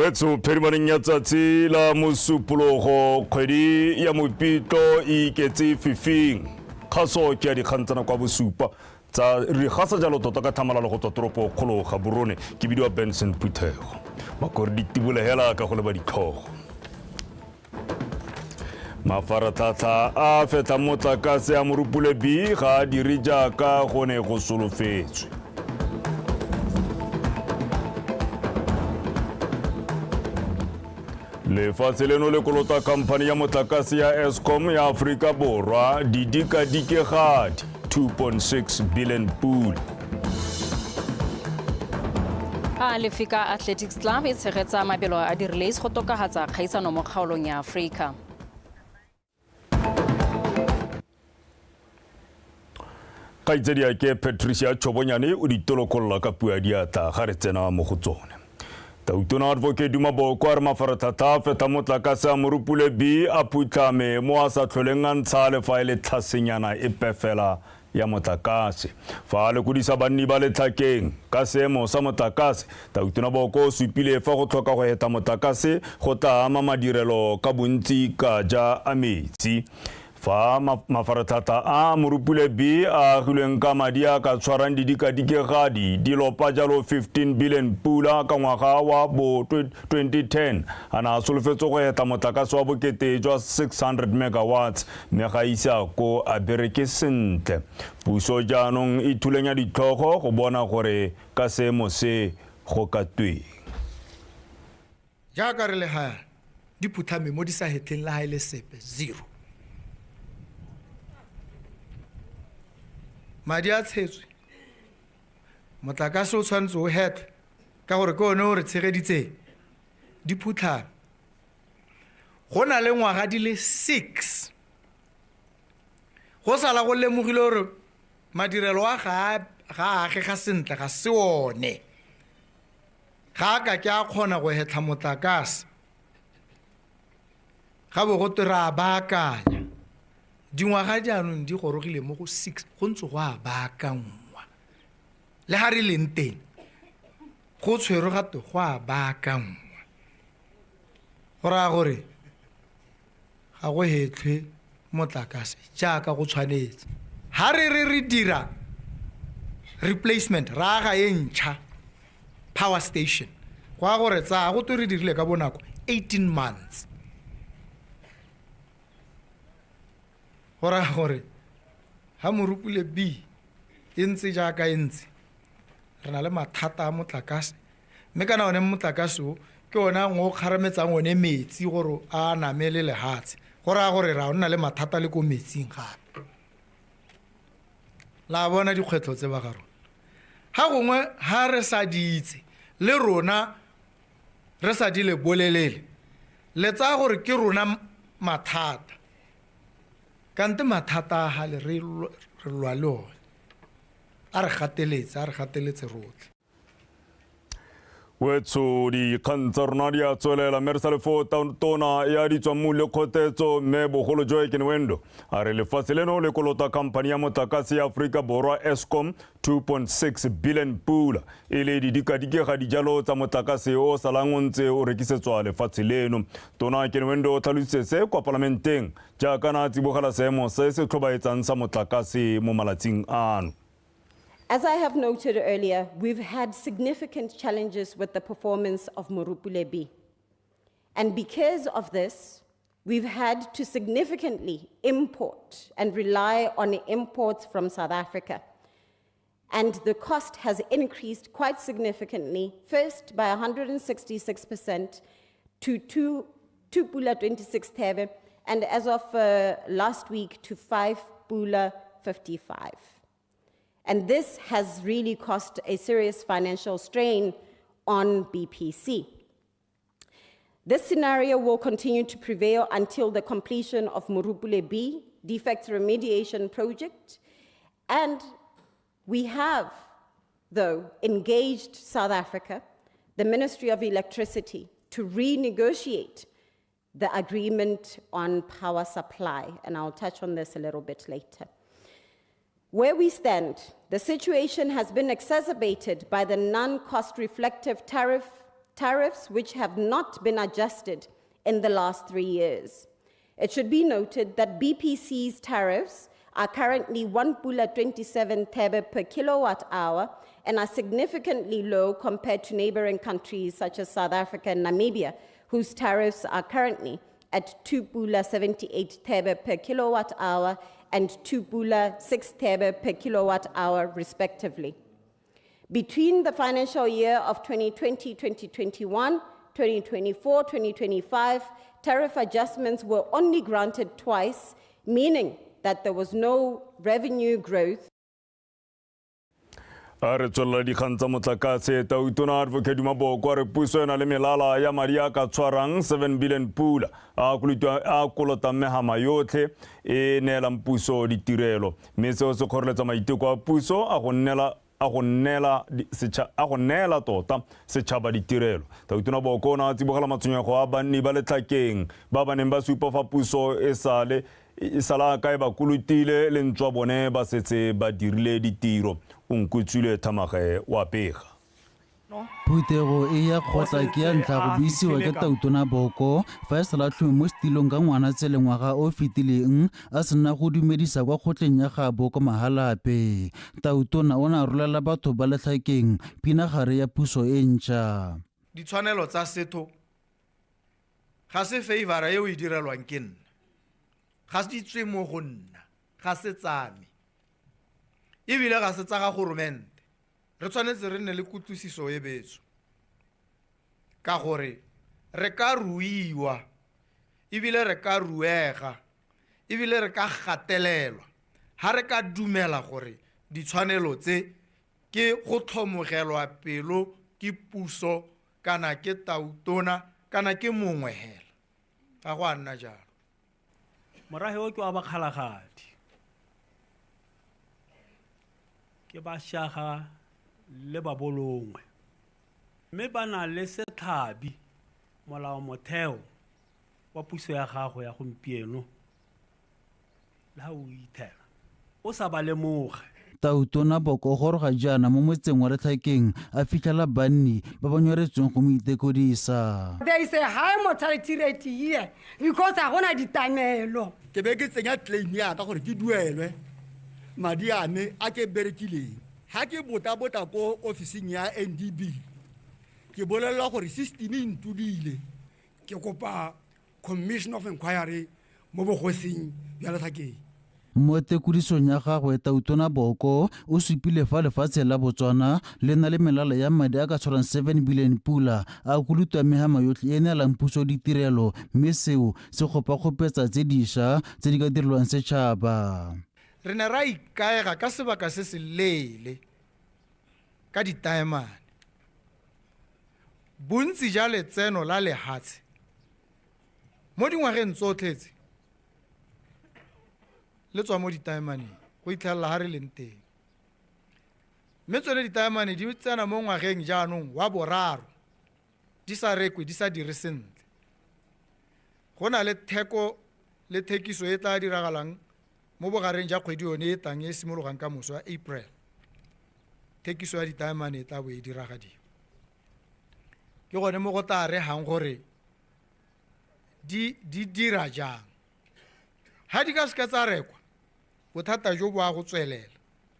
Wetso phirimaneng ya tsatsi la mosupologo kgwedi ya Mopitlwe e iketse fifing kgaso ke ya dikgantsana kwa bosupa tsa re gasa jalo tota ka thamalalo go tswa toropo kgolo ga Borone ke bidiwa Benson Phuthego makore ditibole hela ka go leba ditlhogo Mafaratlhatlha a fetla motlakase ya Morupule B ga a dire jaaka go ne go solofetswe Lefatshe leno le kolota khamphani ya motlakase ya Eskom ya Afrika Borwa didikadikegadi 2.6 billion pula. Lefika Athletics Club e tshegetsa mabelo a di-relays go tokahatsa kgaisano mo kgaolong ya Afrika. Kaitsedi ya ke Patricia Chobonyane o ditolokolola ka puo ya diatla ga re tsena mo go tsone. Tautona advocate Duma Boko a re mafaratlhatlha a feta motlakase a Morupule B a phutlhame mo a sa tlholeng a ntsha le fa e le tlhasenyana e pefela ya motlakase fa a lekodisa banni ba letlhakeng ka seemo sa motlakase Tautona Boko o supile fa go tlhoka go heta motlakase go tla ama madirelo ka bontsi ka ja a metsi fa mafaratlhatlha a Morupule B a agilweng ka madi a ka tshwarang didikadikegadi di lopa jalo 15 billion pula ka ngwaga wa bo 2010 a na solofetse go heta motlakase wa bokete jwa 600 megawatts mme ga isa ko a bereke sentle puso jaanong e thulenya ditlhogo go bona gore ka seemo se go ka tweng jaaka re le ha di phuthame mo di sa hetleng la ha ile sepe zero madi a tshetswe motlakase o tshwanetse o heta ka gore ke one o re tshegeditse di phutlhame go na le ngwaga di le 6 go sala go lemogile gore madirelo a ga age ga sentle ga se one ga ka ke a kgona go hetla motlakase ga bo go tira baakanya dingwaga jaanong di gorogile mo go 6 go ntse go a baakangwa le ha re leng teng go tshwere gape go a baakangwa go raya gore ga go hetlwe motlakase jaaka go tshwanetse ha re dira replacement ra ga e ntšha power station go a gore tsa go tlo re dirile ka bonako 18 months gora gore ha Morupule B e ntse jaaka e ntse re na le mathata a motlakase mme kana one motlakase o ke ona ngo kgarametsang one metsi gore a namele lehatshe gora gore ra ona le mathata le ko metsing gape la bona dikgwetlo tse ba garo ha gongwe ha re sa ditse le rona re sa di le bolelele le tsa gore ke rona mathata kante mathata ha le re lwa le one a re gateletse rotlhe Wetso di kgantsa rona di a tswelela mme re sa lefo tona ya ditswamu le kgotetso mme bogolo Joy Kenwendo a re lefatshe leno le kolota khamphani ya motlakase ya Afrika Borwa Eskom 2.6 billion pula e le didikadikega dijalo tsa motlakase o salang o ntse o rekisetswa lefatshe leno tona Kenwendo o tlhalositse kwa parlamenteng jaaka na tsibogela seemo se se tlhobaetsang sa motlakase mo malatsing ano As I have noted earlier, we've had significant challenges with the performance of Morupule B. And because of this, we've had to significantly import and rely on imports from South Africa. And the cost has increased quite significantly, first by 166% to 2 pula 26 thebe, and as of last week to 5 pula 55. And this has really caused a serious financial strain on BPC. This scenario will continue to prevail until the completion of Morupule B defects remediation project. And we have, though, engaged South Africa, the Ministry of Electricity, to renegotiate the agreement on power supply. And I'll touch on this a little bit later. Where we stand, the situation has been exacerbated by the non-cost reflective tariff tariffs which have not been adjusted in the last 3 years. It should be noted that BPC's tariffs are currently 1.27 thebe per kilowatt hour and are significantly low compared to neighboring countries such as South Africa and Namibia, whose tariffs are currently at 2.78 thebe per kilowatt hour and 2.6 thebe per kilowatt hour, respectively. Between the financial year of 2020-2021, 2024-2025, tariff adjustments were only granted twice, meaning that there was no revenue growth. Re tswella dikgang tsa motlakase Tautona Advocate Maboko re puso ena le melala ya madi a ka tshwarang 7 billion pula a kolota mehama yotlhe e neelang puso ditirelo mme seo se kgoreletsa maiteko a puso a go neela tota setšhaba ditirelo. Tautona Boko o ne a tsibogela matshwenyego a banni ba letlhakeng ba ba neng ba supa fa puso e sala ka e ba kolotile le ntswa bone ba setse ba dirile ditiro. Unkutsule Tamage wa pega. Phuthego e ya kgotla ke ya ntlha go buisiwa ke Tautona Boko fa e sala tlhome mo setilong ka Ngwanatsele ngwaga o fetileng a sena go dumedisa kwa kgotleng ya gabo ko Mahalape. Tautona o ne a rolela batho ba letlhakeng pinagare ya puso e ntšha. Ditshwanelo tsa setho ga se favor e o e direlwang ke nna, ga se ditswe mo go nna, ga se tsame ebile ga se tsa ga goromente. Re tshwanetse re nne le kutlwisiso e betso ka gore re ka ruiwa ebile re ka ruega ebile re ka gatelelwa ha re ka dumela gore ditshwanelo tse ke go tlhomogelwa pelo ke puso kana ke Tautona kana ke mongwe hela ga go a nna jalo. Morahe o ke wa bakgalagadi ke ba shaga le ba bolongwe mme ba na le setlhabi molao motheo wa puso ya gago ya gompieno la o ithela o sa ba lemoge. Tautona Boko goroga jaana mo motseng wa letlhakeng a fitlhela banni ba ba nyoretsweng go mo itekodisa. There is a high mortality rate here because a gona ditamelo. Ke be ke tsenya claim ya ka gore ke duelwe madi a me a ke berekileng. Ha ke bota ko ofising ya NDB ke bolela gore system e ntudile. Ke kopa commission of inquiry mo bogosing ya letlhakeng. Mo tekodisong ya gagwe Tautona Boko o supile fa lefatshe la Botswana le na le melala ya madi a ka tshwarang 7 billion pula a kolutwa mehama yotlhe e neelang puso ditirelo mme seo se kgopakgopetsa tse dišwa tse di ka dirilwang setšhaba. Re ne ra ikaega ka sebaka se se leele ka ditaemane. Bontsi ja letseno la lehatshe mo dingwageng tsotlhe le tswa mo ditaemaneng go itlhelela ha re leng teng. Mme tsone ditaemane di tsena mo ngwageng jaanong wa boraro di sa rekwe di sa dire sentle. Go na le theko le thekiso e tla diragalang mo bogareng ja kgwedi yone e tang e simologang ka moso wa April. Thekiso ya ditaemane e tla bo e diragadiwa. Ke gone mo go tla re hang gore di dira jang. Ha di ka se tsa rekwa bothata jo bo a go tswelela.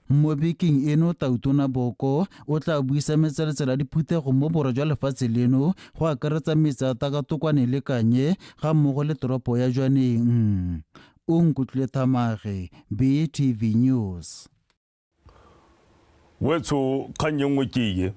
Mo bekeng eno Tautona Boko o tla buisa metseletsela ya diphuthego mo borwa jwa lefatshe leno go akaretsa metsi a Takatokwane le Kanye ga mmogo le toropo ya Jwaneng. Unkutlwe Tamage, BTV News. Wetso kganyengwe ke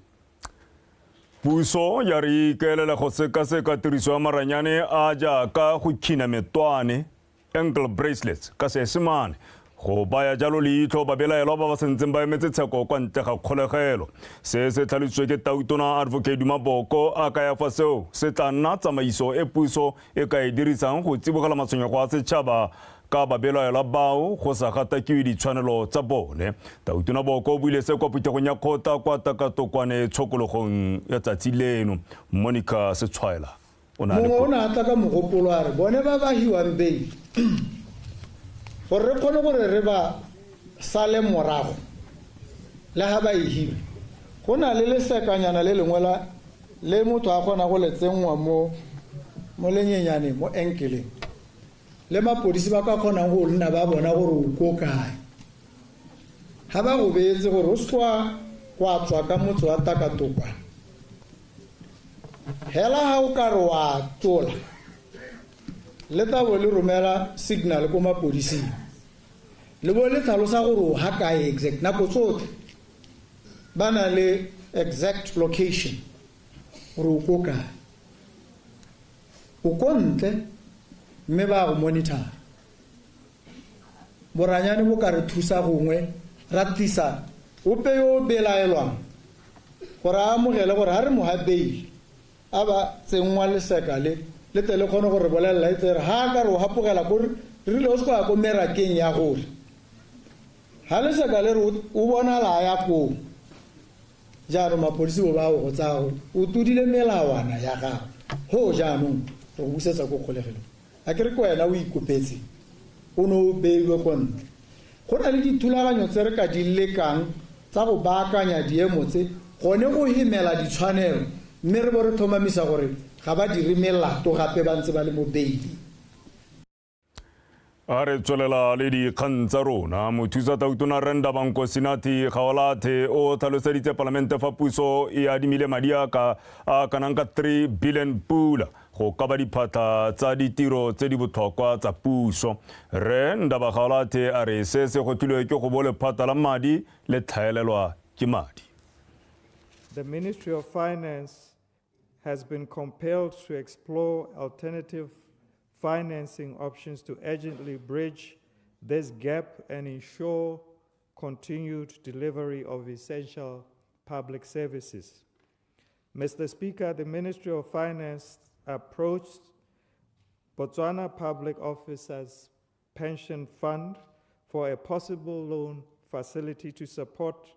puso ya re ikaelela go sekaseka tiriso ya maranyane a jaaka go khina metwane ankle bracelets ka Seesimane go baya jalo leitho babelaelwa ba ba sentseng ba emetse tsheko kwa ntle ga kgolegelo. Se se tlhalositswe ke Tautona Advocate Maboko a ka ya fa seo se tla nna tsamaiso e puso e ka e dirisang go tsibogela matshwenyego a setšhaba ka babelaelwa bao go sa gatakiwe ditshwanelo tsa bone. Tautona Boko o buile se kwa phuthegong ya kgota kwa Takatokwane tshokologong ya tsatsi leno. Monica Setshwaela mongwe o ne a tla ka mogopolo a re bone ba ba hiwang beili gore re kgone gore re ba sale morago le ha ba e hiwe go na le lesekanyana le lengwe la le motho a kgona go le tsengwa mo lenyenyane mo enkeleng le mapodisi ba ka kgonang go nna ba bona gore o ko kae ha ba go beetse gore o sekwa kwa tswa ka motho wa takatokwana hela ha o ka re wa tsola le tabo le romela signal ko mapodising le bo le tlhalosa gore o ha kae exact nako tsotlhe ba na le exact location gore o ko kae o ko ntle mme ba go monitor boranyane bo ka re thusa gongwe ratisa o pe yo belaelwang gore a amogele gore ha re mo habeile a ba tsengwa leseka le tele kgone gore bolelela itsere ha ka re o hapogela gore re le o se go ya ko merakeng ya gore ha leseka le re o bona la ya ko jaanong mapodisi bo ba go tsago o tudile melawana ya gago ho jaanong go busetsa go kgolegelo a ke re ko wena o ikopetse o no beilwe ko ntle go na le dithulaganyo tse re ka di lekang tsa go baakanya diemo tse gone go himela ditshwanelo mme re bo re thomamisa gore ga ba dire melato gape ba ntse ba le mo beili a re tswelela le dikgang tsa rona mothusatatona Renda Bankosinati Gaolathe o tlhaloseditse palamente fa puso e adimile madi a kanang ka 3 billion pula go ka ba diphata tsa ditiro tse di botlhokwa tsa puso. Renda Gaolathe a re se se gotilwe ke go bo lephata la madi le tlhaelelwa ke madi. The Ministry of Finance has been compelled to explore alternative financing options to urgently bridge this gap and ensure continued delivery of essential public services. Mr. Speaker, the Ministry of Finance approached Botswana Public Officers Pension Fund for a possible loan facility to support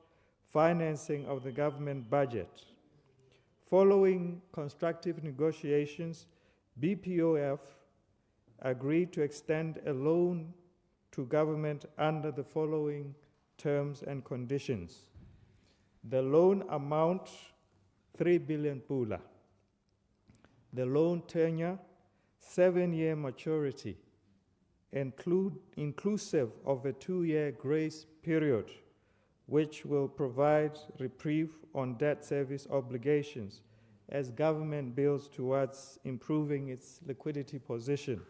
financing of the government budget. Following constructive negotiations, BPOF agreed to extend a loan to government under the following terms and conditions. The loan amount 3 billion pula. The loan tenure 7-year maturity, inclusive of a 2-year grace period, which will provide reprieve on debt service obligations as government builds towards improving its liquidity position.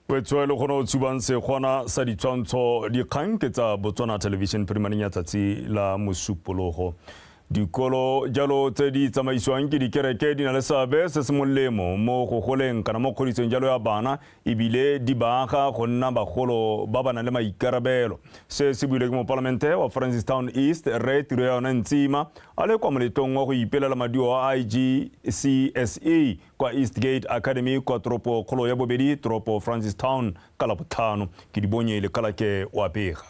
Wetswelo go no tsubang se gona sa ditshwantsho dikgang ke tsa Botswana Television Primaneng ya tsatsi la mosupologo. Dikolo jalo tse di tsamaiswang ke dikereke di na le seabe se se molemo mo go goleng kana mo kgodiseng jalo ya bana ebile di baaga go nna bagolo ba bana le maikarabelo. Se se buile ke mo parlamente wa Francistown East re tiro ya yona ntsima a le kwa moletong wa go ipelela madio a IGCSE kwa Eastgate Academy kwa tropo kgolo ya bobedi tropo Francistown ka la botlhano ke di bonye le kalake wa pega.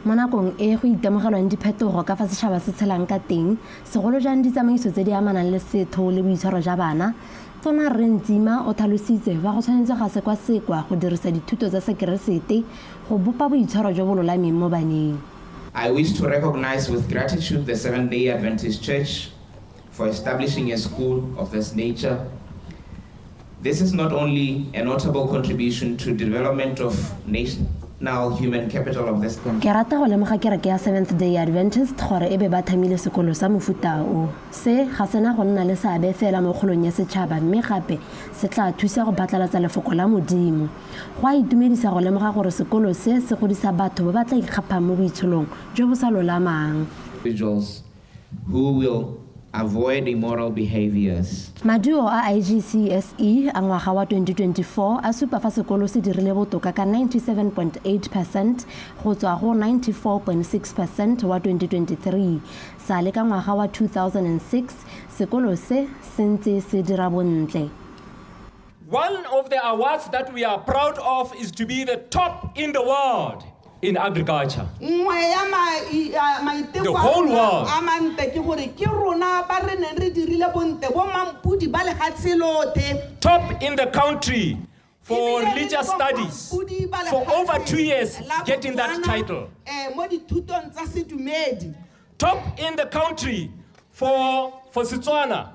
Mo nakong e go itemogelwang diphetogo ka fa setšhaba se tshelang ka teng segolo jang ditsamaiso tse di amanang le setho le boitshwaro jwa bana Tona Rentsima o tlhalositse fa go tshwanetse ga sekwa-sekwa go dirisa dithuto tsa sekeresete go bopa boitshwaro jo bo lolameng mo baneng. I wish to recognize with gratitude the Seventh-day Adventist Church for establishing a school of this nature. This is not only a notable contribution to the development of national human capital of this country. Ke rata go lemoga kereke ya Seventh-day Adventist gore ebe ba thamile sekolo sa mofuta o. Se ga sena go nna le seabe fela mo kgolong ya setšhaba mme gape se tla thusa go batlalatsa lefoko la modimo. Go a itumedisa go lemoga gore sekolo se se godisa batho ba ba tla ikgapang mo boitsholong jo bo sa lolamang. Individuals who will avoid immoral behaviors. Maduo a IGCSE a ngwaga wa 2024 a supa fa sekolo se dirile botoka ka 97.8% go tswa go 94.6% wa 2023. Sa le ka ngwaga wa 2006 sekolo se sentse se dira bontle. One of the awards that we are proud of is to be the top in the world in agriculture. The whole world. Top in the country for religious studies for over 2 years getting that title. Top in the country for Setswana.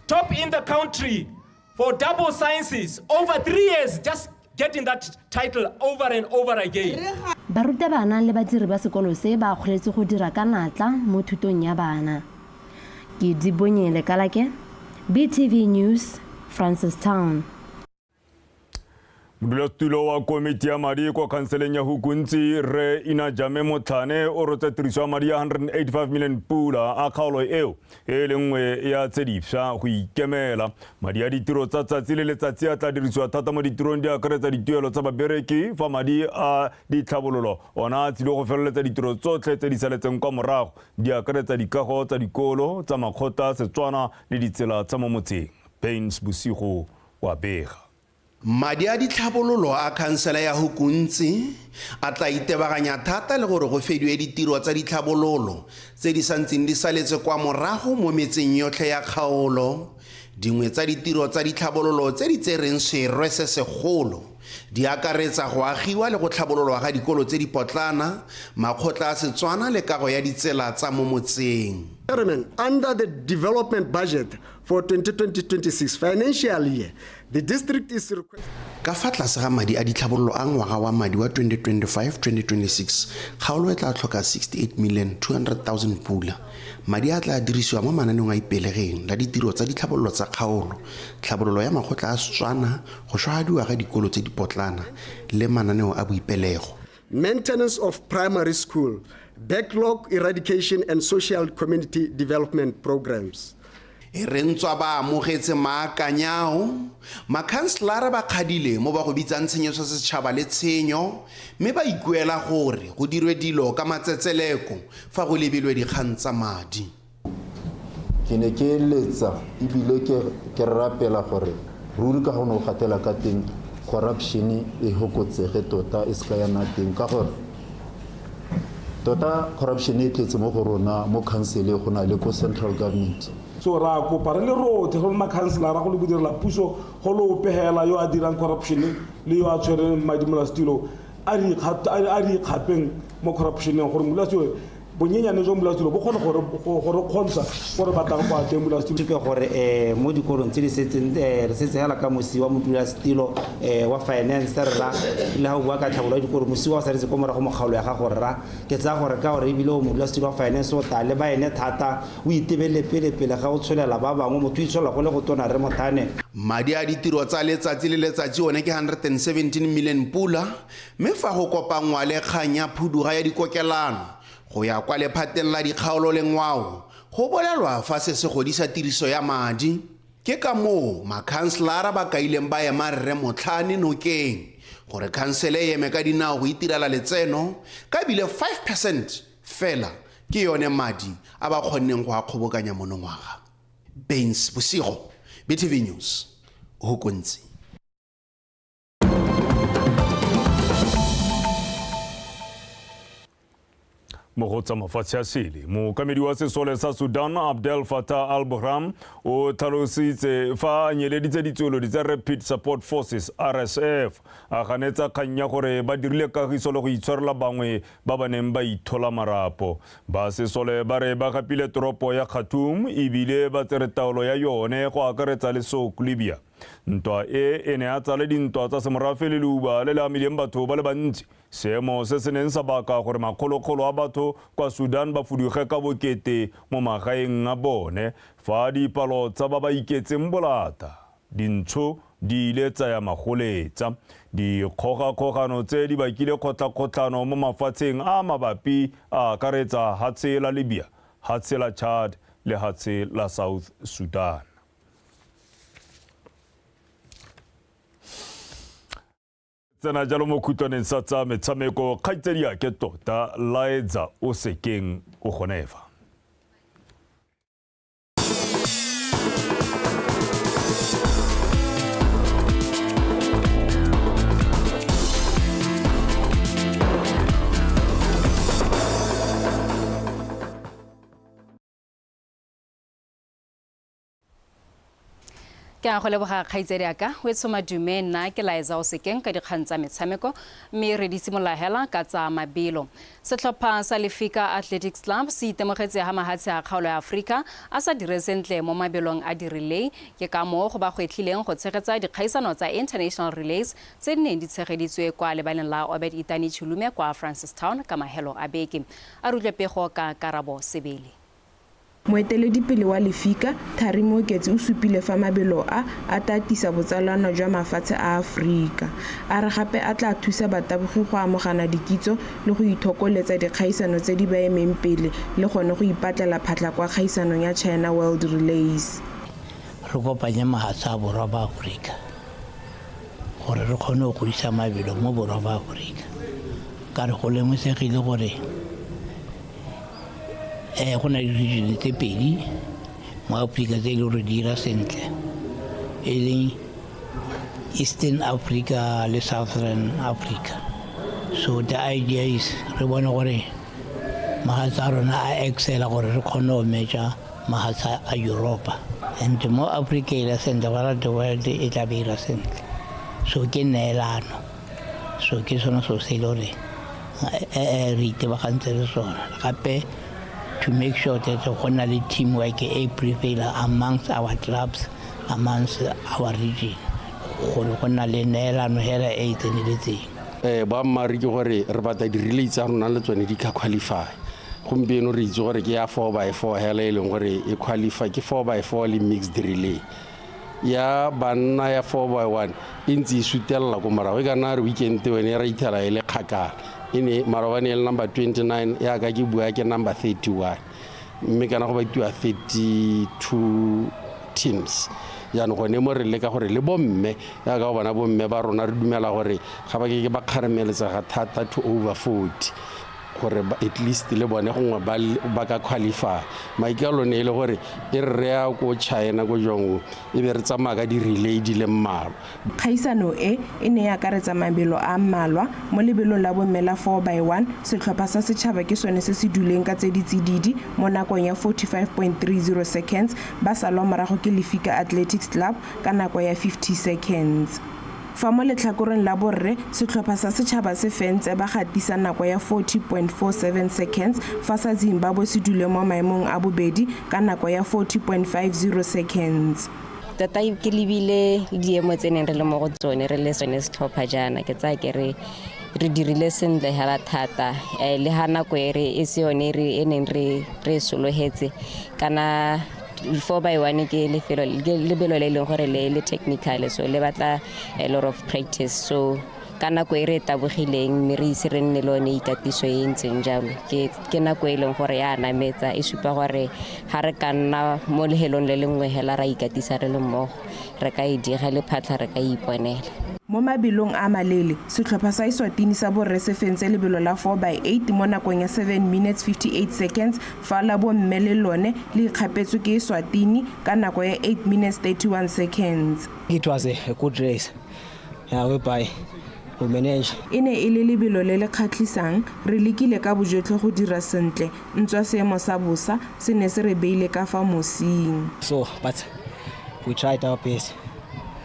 Top in the country for double sciences, over 3 years just getting that title over and over again. Barutabana le badiri ba sekolo se ba kgoletse go dira ka natla mo thutong ya bana. Ke Dibonyele Kalake, BTV News, Francistown. Modulasetulo wa komiti ya madi kwa kanseleng ya Hukuntsi Re Inajame Motlhane o rotse tiriso ya madi ya 185 million pula a kgaolo eo e le nngwe ya tse dipšwa go ikemela. Madi a ditiro tsa tsatsi le letsatsi a tla dirisiwa thata mo ditirong di akaretsa dituelo tsa babereki fa madi a ditlhabololo ona a tsile go feleletsa ditiro tsotlhe tse di saletseng kwa morago di akaretsa dikago tsa dikolo tsa makgotla Setswana le ditsela tsa mo motseng. Pains Bosigo wa bega. Madi a ditlhabololo a khansela ya Hukuntsi a tla itebaganya thata le gore go fediwe ditiro tsa ditlhabololo tse di santseng di saletse kwa morago mo metseng yotlhe ya kgaolo. Dingwe tsa ditiro tsa ditlhabololo tse di tsereng serwe se segolo di akaretsa go agiwa le go tlhabololwa ga dikolo tse di potlana, makgotla a Setswana le kago ya ditsela tsa mo motseng. Under the development budget for 2020-26 financial year, the district is requesting ka fa tlase ga madi a ditlhabololo a ngwaga wa madi wa 2025-2026 kgaolo e tla tlhoka 68,200,000 pula. Madi a tla dirisiwa mo mananeong a ipelegeng la ditiro tsa ditlhabololo tsa kgaolo, tlhabololo ya makgotla a Setswana, go shwagadiwa ga dikolo tse di potlana le mananeo a boipelego. Maintenance of primary school, backlog eradication and social community development programs. E re ntswa ba amogetse maakanyao, makhanselara ba kgadile mo ba go bitsang tshenyetso sa setšhaba le tshenyo, mme ba ikuela gore go dirwe dilo ka matsetseleko fa go lebilwe dikgang tsa madi. Ke ne ke letsa ebile ke rapela gore ruri ka go no gatela ka teng corruption e hokotsege tota e ska ya na teng ka gore tota corruption e tletse mo go rona mo council go na le ko central government. So ra ko pare le rote go ma councilor ra go le bodirela puso go lo pehela yo a dirang corruption le yo a tshwereng madi mo lastilo a di khapeng mo corruption gore molastilo bonyenyane jo molastilo bo gone gore khonsa gore ba tang go a teng molastilo ke gore mo dikolong tse di setseng re setse hala ka mosi wa modulastilo wa finance ra le ha bua ka tlhabolo dikolo mosi wa sa re go mora go mogalo ya ga gore ra ke tsa gore ka gore ebile o modulastilo wa finance o tale ba ene thata o itebele pele ga o tsholela ba bangwe motho itshola go le go tona re Motlhane. Madi a ditiro tsa letsatsi le letsatsi one ke 117 million pula, mme fa go kopangwa le kgang ya phuduga ya dikokelano go ya kwa lephateng la dikgaolo le ngwao go bolelwa fa se godisa tiriso ya madi. Ke ka moo makhanselara ba kaileng ba ema Rre Motlhane nokeng gore khansele e eme ka dinao go itirela letseno ka bile 5% fela ke yone madi a ba kgonneng go a kgobokanya monongwaga. Bains Bosigo, BTV News, Hukuntsi. Mogotsa mafatshe a sele mookamedi wa sesole sa Sudan Abdel Fattah al-Burhan o tlhalositse fa a nyeleditse ditsuelo tsa Rapid Support Forces RSF a ganetsa kgang ya gore ba dirile kagiso le go itshwarela bangwe ba ba neng ba ithola marapo. Ba sesole ba re ba gapile toropo ya Khartoum ebile ba tsere taolo ya yone go akaretsa le Souk Libya. Ntwa e ne a tsale dintwa tsa semorafe le leuba le le amileng batho ba le bantsi, seemo se se neng sa baka gore makgolokgolo a batho kwa Sudan ba fuduge ka bokete mo magaeng a bone fa dipalo tsa ba ba iketseng bolata. Dintsho di ile tsa ya magoletsa dikgogakgogano tse di bakile kgotlakgotlano mo mafatsheng a mabapi a akaretsa hatshe la Libya, hatshe la Chad le hatshe la South Sudan. Tsena jalo mo khutwaneng sa tsa metshameko kgaitsedi ya ke tota laetsa o sekeng o gonefa. Ke a go leboga kgaitsedi aka o etsoma dume nna ke laetsa o sekeng ka dikgang tsa metshameko mme re di simolola hela ka tsa mabelo. Setlhopha sa Lefika Athletics Club se itemogetse ha mahatshe a kgaolo ya Afrika a sa dire sentle mo mabelong a di-relay ke ka moo go ba gwetlhileng go tshegetsa dikgaisano tsa international relays tse di neng di tshegeditswe kwa lebaleng la Obed Itani Chulume kwa Francistown ka mahelo a beke. A rutle pego ka Karabo Sebele. Moeteledipele wa Lefika Thari Moketsi o supile fa mabelo a tatisa botsalano jwa mafatshe a Afrika. A re gape a tla thusa batabogi go amogana dikitso le go ithokoletsa dikgaisano tse di ba emeng pele le gone go ipatlela phatla kwa kgaisanong ya China World Relays. Re kopanye mahatshe a borwa ba Afrika gore re kgone go godisa mabelo mo borwa ba Afrika. Ka re go lemosegile gore go na le region tse pedi mo Afrika tse le re dira sentle e leng Eastern Africa le Southern Africa. So the idea is re bona gore mahatshe a rona a excela gore re kgone go metša mahatshe a Europa and mo Africa e la sentle bara the world e tla be ira sentle. So ke neelano, so ke sona so se le gore re itebagantse le sona gape to make sure that go na le teamwork e prevail amongst our clubs, amongst our region. Gore go na le neelano hela e tseneletseng. Ba mari ke gore re batla di-relay tsa rona le tsone di ka qualify. Gompieno re itse gore ke ya 4x4 hela e leng gore e qualify ke 4x4 le mixed relay. Ya banna ya 4x1 e ntse e sutelela ko morago e kana re weekend wene ra ithela e le kgakala. Ine marawani el number 29 ya ka ke bua ke number 31 mme kana go ba tua 32 teams ya no gone mo re le ka gore le bomme ya ka bona bomme ba rona re dumela gore ga ba ke ba kgaremeletsa ga thata to over 40 gore at least le bone gongwe ba ka qualify maikalo ne ile gore e re ya ko China go jong e be re tsamaya ka di-relay di le mmalwa. Kgaisano e ne ya karetsa mabelo a mmalwa mo lebelong la bomme la 4x1 setlhopha sa setšhaba ke sone se se duleng ka tse di tsididi mo nakong ya 45.30 seconds ba salwa morago ke Lefika Athletics Club ka nako ya 50 seconds. Fa mo letlhakoreng la borre setlhopha sa setšhaba se fentse ba gatisa nako ya 40.47 seconds fa sa Zimbabwe se dule mo maemong a bobedi ka nako ya 40.50 seconds. Tota ke lebile diemo tse neng re le mo go tsone re le sone setlhopha jaana ke tsaya ke re dirile sentle hela thata le ha nako e se yone e neng re sologetse kana 4x1 ke lebelo le leng gore le technical so le batla a lot of practice so ka nako e re tabogileng mme re ise re nne lone ikatiso e ntseng jalo ke nako e leng gore ya nametsa e supa gore ha re ka nna mo lehelong le lengwe hela ra ikatisa re le mmogo re ka e diga le phatla re ka iponela. Mo mabelong a malele setlhopha sa Eswatini sa borre se fentse lebelo la 4x8 mo nakong ya 7 minutes 58 seconds fa la bomme le lone le ikgapetswe ke Eswatini ka nako ya 8 minutes 31 seconds. It was a good race whereby we managed. E ne e le lebelo le le kgatlhisang re lekile ka bojotlhe go dira sentle ntswa seemo sa bosa se ne se re beile ka fa mosing. So but we tried our best.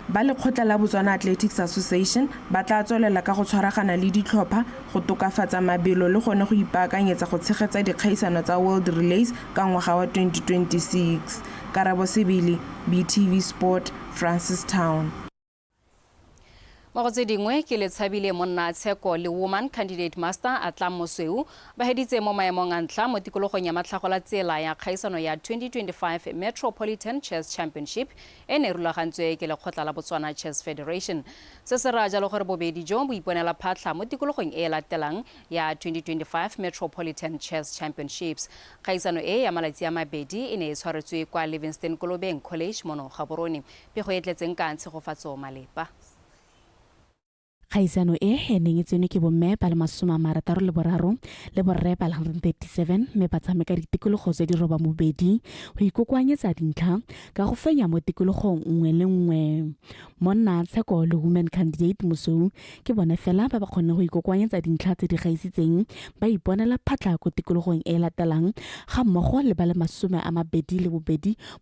Ba lekgotla la Botswana Athletics Association ba tla tswelela ka go tshwaragana le ditlhopha go tokafatsa mabelo le gone go ipaakanyetsa go tshegetsa dikgaisano tsa World Relays ka ngwaga wa 2026. Karabo Sebele, BTV Sport, Francistown. Mo go tse dingwe ke le tshabile monna tsheko le woman candidate master a tla Mosweu ba heditse mo maemong a ntla mo tikologong ya matlhagola tsela ya kgaisano ya 2025 Metropolitan Chess Championship e ne rulagantswe ke lekgotla la Botswana Chess Federation. Se se ra jalo gore bobedi jo bo iponela phatla mo tikologong e latelang ya 2025 Metropolitan Chess Championships. Kgaisano e ya malatsi a mabedi e ne e tshwaretswe kwa Livingston Kolobeng College mono Gaborone. Pego e tletseng ka ntshegofatso malepa. kgaisano e neng e tsene ke bomme ba le 63 le borre ba le 137 mme ba tshameka ditikologo tse di roba mobedi go ikokoanyetsa dintlha ka go fenya mo tikologong nngwe le nngwe. Monna Tsheko le women candidate Mosou ke bone fela ba ba kgonne go ikokoanyetsa dintlha tse di gaisitseng ba iponela phatla ko tikologong e latelang ga mmogo le ba le 22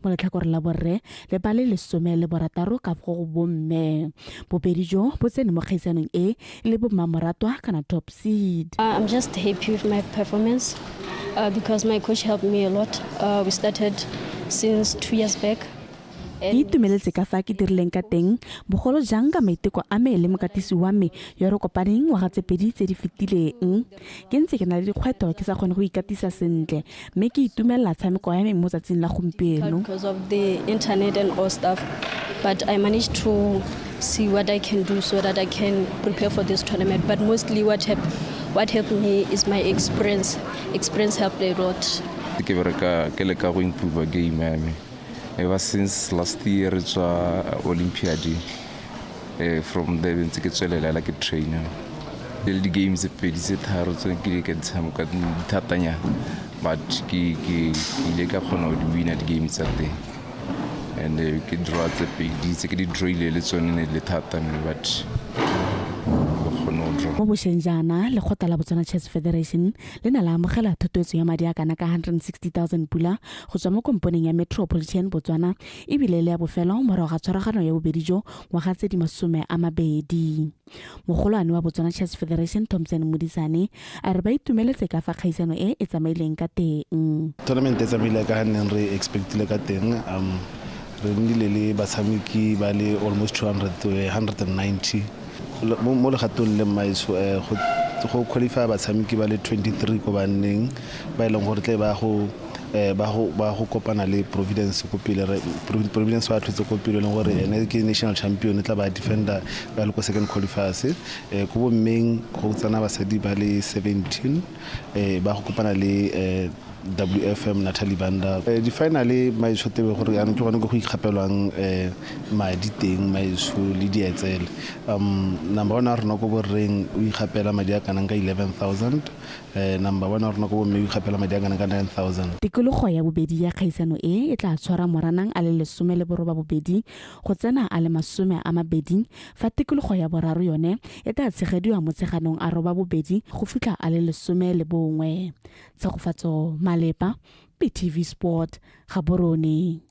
mo letlhakore la borre le ba le 16 ka go bomme. Bobedi jo bo tsene mo kgaisanong e le bommamoratwa kana top seed. I'm just happy with my performance because my coach helped me a lot. We started since 2 years back. Ke itumeletse ka fa ke dirileng ka teng bogolo jang ka maiteko a me le mokatisi wa me yo re kopaneng wa tse pedi tse di fetileng. Ke ntse ke na le dikgwetlho ke sa kgone go ikatisa sentle mme ke itumelela tshameko ya me mo tsatsing la gompieno. Because of the internet and all stuff, but I managed to see what I can do so that I can prepare for this tournament. But mostly what helped me is my experience. Experience helped a lot. Ke bereka ke le ka go improve game ya me. Ever since last year it's Olympiad from there ntse ke tswelela like a trainer. The games pedi se tharo tse ke ke tshameka dithatanya but ke ile ka kgona go win at games at there. And ke draw tse pedi tse ke di draw ile le tsone le thatane but mo boshenjana le khota la Botswana Chess Federation le na la amogela thototso ya madi a kana ka 160,000 pula go tswa mo komponeng ya Metropolitan Botswana e bile le ya bofelo morago ga tshwaragano ya bobedi jo ngwaga tse di 20. Mogolwane wa Botswana Chess Federation Thompson Modisane a re ba itumeletse ka fa kgaisano e tsamaileng ka teng. Tournament e tsamaile ka neng re expectile ka teng re nnile le batshameki ba le almost 190 mo legatong le maiso go qualify batshameki ba le 23 ko banneng ba ileng gore tle ba go kopana le Providence ko pele Providence wa tlhotse ko pele le gore ene ke national champion tla ba defender ba le ko second qualifiers go bommeng go tsana basadi ba le 17 ba go kopana le WFM Natalie Banda di finally maiso tebe gore ya ntse go ikgapelwang madi teng maiso le dietsele number 1 rena go boreng o ikgapela madi a kana ka 11,000 number 1 rena go bomme o ikgapela madi a kana ka 9,000. Tikologo ya bobedi ya kgaisano e tla tshwara moranang a le 10 bobedi go tsena a le 20 fa tikologo ya boraro yone e tla tshegediwa mo tsheganong a roba bobedi go fitla a le 11. Tsegofatso Malepa PTV Sport Gaborone.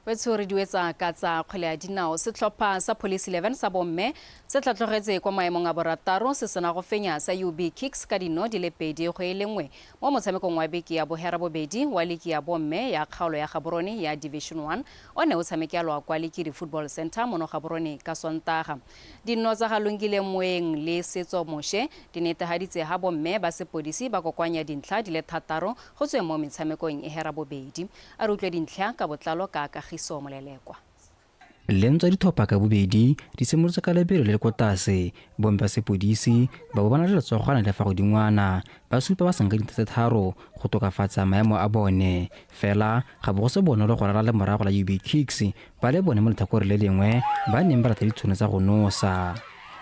Wetso re duetsa ka tsa kgwele ya dinao setlhopha sa Police 11 sa bomme se tlatlogetse kwa maemong a borataro se sena go fenya sa UB Kicks ka dino di le pedi go e lengwe mo motshamekong wa beke ya bohera bobedi wa ligi ya bomme ya kgaolo ya Gaborone ya Division 1 o ne o tshamekelwa kwa Likiri Football Center mo Gaborone ka Sontaga. Dino tsa Galungile Moeng le Setso Moshe di netahaditse ha bomme ba sepodisi ba kokwanya dintlha di le 3 go tswe mo metshamekong e hera bobedi a re utlwe dintlha ka botlalo ka Kagiso Molelekwa. Lentswa dithopa ka bobedi di semolotse ka lebelo le kwa tase bomme ba sepodisi ba bona le tsogwana le fa go dingwana ba supa ba sanga dintlha tse 3 go tokafatsa maemo a bone fela ga bo se bonolo go rara le morago la UB Kicks ba le bone mo letlhakore le lengwe ba neng ba rata ditšhono tsa go nosa.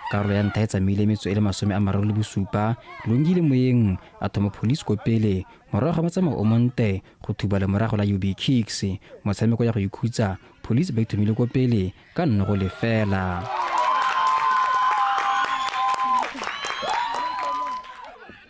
Karolo ya ntlha e tsamaile metso e le 37 Lungile Moeng a thoma Police ko pele morago ga matsamao o monte go thuba le morago la UB Kicks motshameko ya go ikhutsa Police ba ithomile ko pele ka nno go lefela.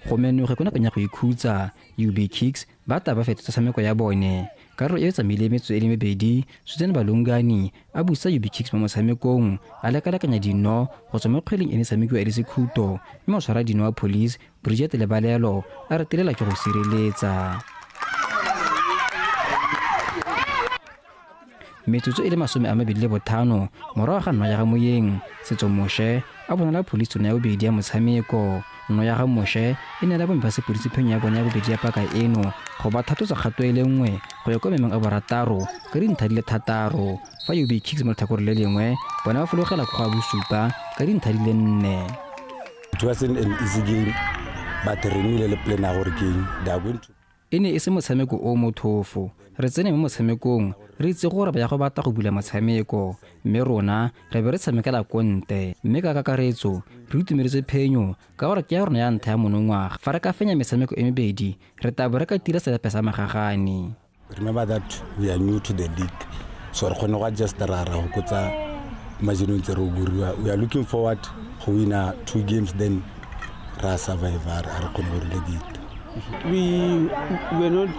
Go menwe go nakanya go ikhutsa UB Kicks ba taba fetsa tshameko ya bone karolo e tsamaile metso e le mebedi Susan Balungani a busa UB Kicks mo motshamekong a lekalakanya dino go tswa mo kgweleng ene tshamekiwa e le sekhuto mme mo tshwara dino wa Police Bridget Lebalelo a re tilela ke go sireletsa. Metsotso e le 25 morago ga nno ya ga Moyeng Setso Moshe a bonala Police tsona ya bobedi ya motshameko. Nno ya ga Moshe e ne la bompa sepodisi phenyo ya bona ya bobedi ya paka eno go ba thatotsa kgato e lengwe go ya kwa memeng a borataro ka dintlha di le 3 fa UB Kicks mo letlhakore le lengwe bona ba fologela go a bosupa ka dintlha di le 4. It wasn't an easy game but re nnile le plan ya gore game they are going to ene e se motshameko o mothofo re tsene mo motshamekong re itse gore ba ya go batla go bula motshameko mme rona re be re tshamekela konte mme ka kakaretso re itumeletse phenyo ka gore ke ya rona ya ntlha ya monongwaga fa re ka fenya metshameko e mebedi re tabo re ka tira selepe sa magagane. Remember that we are new to the league, so re kgone go adjust ra go kotsa majenong tse re buriwa. We are looking forward go win 2 games then ra survive re kgone go relegate. We not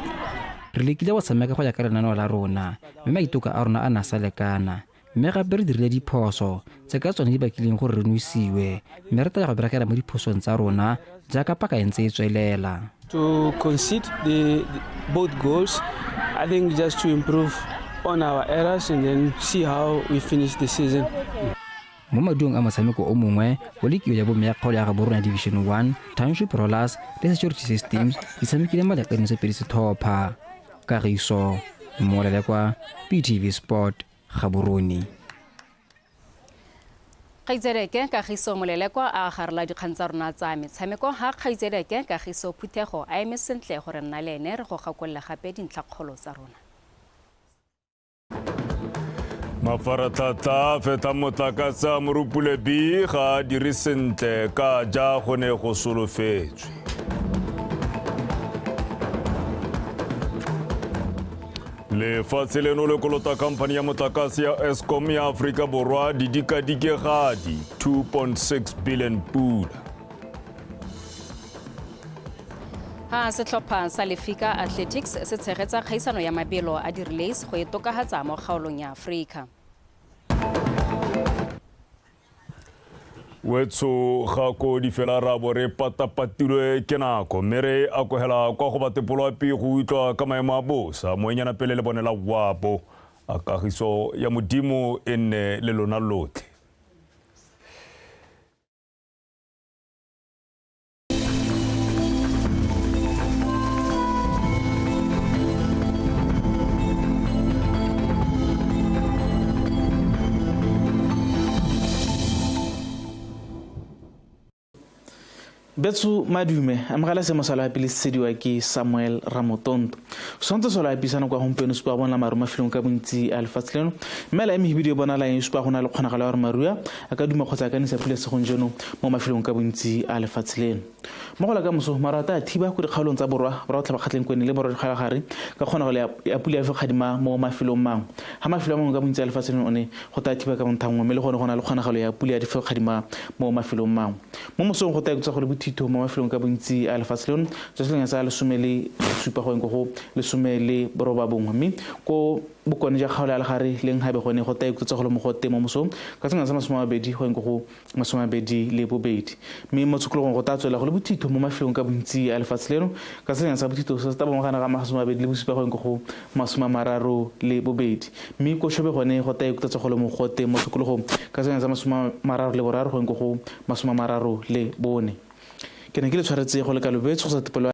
re lekile go tshameka go ya ka lenaneo la rona mme maiteko a rona a na sa lekana mme gape re dirile diphoso tse ka tsone di bakileng gore re nuisiwe mme re tla go berekela mo diphosong tsa rona jaaka paka e ntse e tswelela. To concede both goals, I think just to improve on our errors and then see how we finish the season. Mo maduong a motshameko o mongwe o lekio ya bomme ya kgaolo ya Gaborone Division 1 Township Rollers le Security Systems di tshamekile malakane se pedi sethopa. Kagiso Molelekwa, PTV Sport, Gaborone. Kgaitsedeke Kagiso Molelekwa a garela dikgang tsa rona tsa metshameko ha Kgaitsedeke Kagiso Phuthego a eme sentle gore nna le ene re go gakolla gape dintlakgolo tsa rona. Mafaratata feta motlakasa morupule B ga dire sentle ka ja go ne go solofetswe. Lefatshe leno le kolota kampani ya motlakase ya Eskom ya Afrika Borwa didikadikegadi 2.6 billion pula. Ha setlhopha sa Lefika Athletics se tshegetsa kgaisano ya mabelo a di-relays go e tokagatsa mo kgaolong ya Afrika. Wetso ga ko di fela rabo re patapatilwe ke nako mere a kohela kwa go batepoloapi go utlwa ka maemo a bosa moenyana pele le bonela wapo a kagiso ya modimo e nne le lona lotlhe. Betsu madume amagala se mosala pele sediwa ke Samuel Ramotonto sonto sola episana kwa gompieno supa bona maruma filong ka bontsi a lefatshelo mela eme hibidio bona la eng supa gona le kgonagalo ya maruya a ka duma kgotsa ka nisa pele se gonjono mo mafilong ka bontsi a lefatshelo mo go la ka moso marata a thiba go dikgaolong tsa borwa ba tlhaba kgatleng kwene le borwa dikgala gare ka kgonagalo ya pula ya fekgadima mo mafilong mang ha mafilo mang ka bontsi a lefatshelo one go ta thiba ka montangwe me le gona le kgonagalo ya pula ya fekgadima mo mafilong mang mo mosong go ta go tsa go le bothito mo mafilong ka bontsi a lefatshelo tsa seleng sa le somele supa go go le somele boroba bongwe mme ko bokone ja kgaola le gare leng habe gone go tae kutsa go le mogote mo mosong ka tsena sa masomabedi go go masomabedi le bobedi mme mo tsukulong go ta tswela go le bothito mo mafilong ka bontsi a lefatshelo ka tsena sa bothito sa ta bongana ga masomabedi le bosupa go masomamararo le bobedi mme ko shobe gone go tae kutsa go le mogote mo tsukulong ka tsena sa masomamararo le boraro go masomamararo le bone ke ne ke le tshwaretse go le ka lobetso go sa tepelo